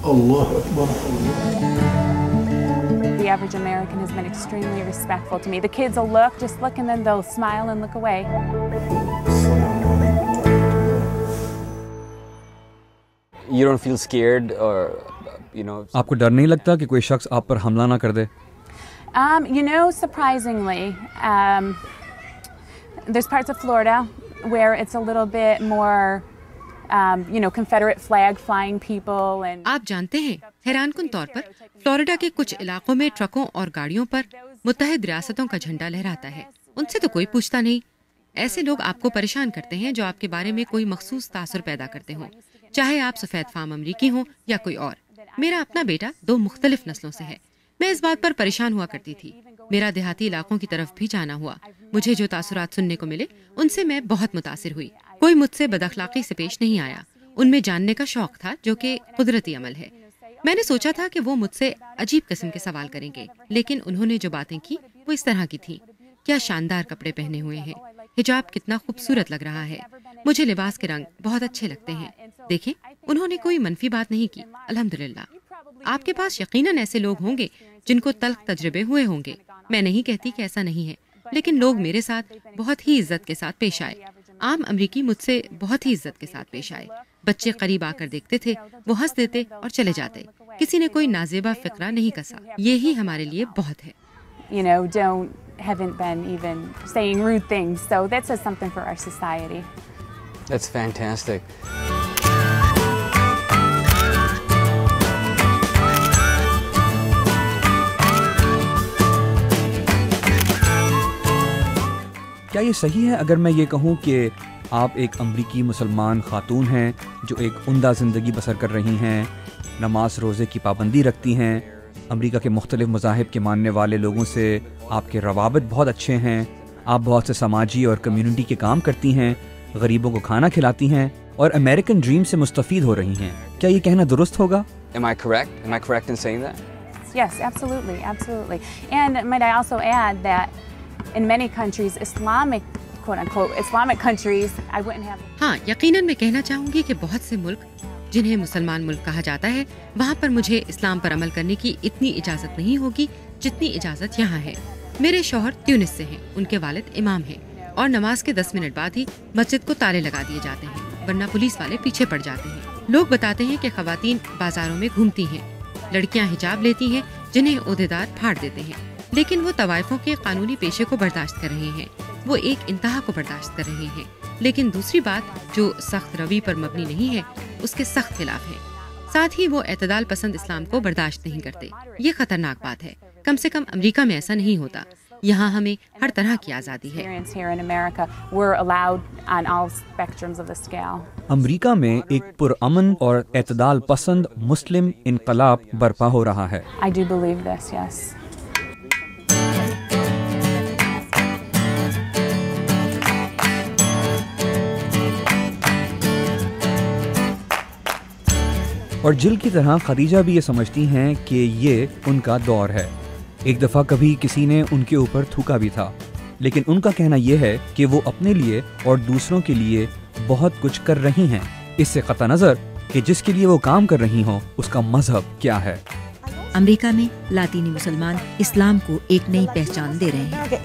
Allahu Akbar. The average American has been extremely respectful to me. The kids will just look, and then they'll smile and look away. You don't feel scared or, آپ کو ڈر نہیں لگتا کہ کوئی شخص آپ پر حملہ نہ کر دے؟ Surprisingly, there's parts of Florida where it's a little bit more, Confederate flag flying people and. آپ جانتے ہیں حیران کن طور پر فلوریڈا کے کچھ علاقوں میں ٹرکوں اور گاڑیوں پر متحد ریاستوں کا جھنڈا لہراتا ہے. ان سے تو کوئی پوچھتا نہیں. ایسے لوگ آپ کو پریشان کرتے ہیں جو آپ کے بارے میں کوئی مخصوص تاثر پیدا کرتے ہوں، چاہے آپ سفید فام امریکی ہوں یا کوئی اور. میرا اپنا بیٹا 2 مختلف نسلوں سے ہے. میں اس بات پر پریشان ہوا کرتی تھی. میرا دیہاتی علاقوں کی طرف بھی جانا ہوا. مجھے جو تاثرات سننے کو ملے ان سے میں بہت متاثر ہوئی. کوئی مجھ سے بد اخلاقی سے پیش نہیں آیا. ان میں جاننے کا شوق تھا جو کہ قدرتی عمل ہے. میں نے سوچا تھا کہ وہ مجھ سے عجیب قسم کے سوال کریں گے، لیکن انہوں نے جو باتیں کی وہ اس طرح کی تھیں. کیا شاندار کپڑے پہنے ہوئے ہیں، حجاب کتنا خوبصورت لگ رہا ہے، مجھے لباس کے رنگ بہت اچھے لگتے ہیں. دیکھیں انہوں نے کوئی منفی بات نہیں کی. الحمدللہ. آپ کے پاس یقیناً ایسے لوگ ہوں گے جن کو تلخ تجربے ہوئے ہوں گے. میں نہیں کہتی کہ ایسا نہیں ہے، لیکن لوگ میرے ساتھ بہت ہی عزت کے ساتھ پیش آئے. عام امریکی مجھ سے بہت ہی عزت کے ساتھ پیش آئے. بچے قریب آ کر دیکھتے تھے، وہ ہنس دیتے اور چلے جاتے. کسی نے کوئی نازیبا فقرہ نہیں کسا. یہی ہمارے لیے بہت ہے. Haven't been even saying rude things, so that says something for our society. That's fantastic. کیا یہ صحیح ہے اگر میں یہ کہوں کہ آپ ایک امریکی مسلمان خاتون ہیں جو ایک عمدہ زندگی بسر کر رہی ہیں، نماز روزے کی پابندی رکھتی ہیں، امریکہ کے مختلف مذاہب کے ماننے والے لوگوں سے آپ کے روابط بہت اچھے ہیں، آپ بہت سے سماجی اور کمیونٹی کے کام کرتی ہیں، غریبوں کو کھانا کھلاتی ہیں اور امریکن ڈریم سے مستفید ہو رہی ہیں، کیا یہ کہنا درست ہوگا؟ Am I correct? Am I correct in saying that? Yes, absolutely, absolutely. And might I also add that in many countries, Islamic, quote unquote, Islamic countries, I wouldn't have. ہاں، یقیناً میں کہنا چاہوں گی کہ بہت سے ملک جنہیں مسلمان ملک کہا جاتا ہے، وہاں پر مجھے اسلام پر عمل کرنے کی اتنی اجازت نہیں ہوگی جتنی اجازت یہاں ہے. میرے شوہر تیونس سے ہیں، ان کے والد امام ہیں، اور نماز کے 10 منٹ بعد ہی مسجد کو تالے لگا دیے جاتے ہیں، ورنہ پولیس والے پیچھے پڑ جاتے ہیں. لوگ بتاتے ہیں کہ خواتین بازاروں میں گھومتی ہیں، لڑکیاں حجاب لیتی ہیں جنہیں عہدیدار پھاڑ دیتے ہیں، لیکن وہ طوائفوں کے قانونی پیشے کو برداشت کر رہے ہیں، وہ ایک انتہا کو برداشت کر رہے ہیں. لیکن دوسری بات جو سخت روی پر مبنی نہیں ہے اس کے سخت خلاف ہے. ساتھ ہی وہ اعتدال پسند اسلام کو برداشت نہیں کرتے. یہ خطرناک بات ہے. کم سے کم امریکہ میں ایسا نہیں ہوتا. یہاں ہمیں ہر طرح کی آزادی ہے. امریکہ میں ایک پرامن اور اعتدال پسند مسلم انقلاب برپا ہو رہا ہے. I do believe this, yes. اور جل کی طرح خدیجہ بھی یہ سمجھتی ہیں کہ یہ ان کا دور ہے. ایک دفعہ کبھی کسی نے ان کے اوپر تھوکا بھی تھا، لیکن ان کا کہنا یہ ہے کہ وہ اپنے لیے اور دوسروں کے لیے بہت کچھ کر رہی ہیں، اس سے قطع نظر کہ جس کے لیے وہ کام کر رہی ہوں اس کا مذہب کیا ہے. امریکہ میں لاطینی مسلمان اسلام کو ایک نئی پہچان دے رہے ہیں.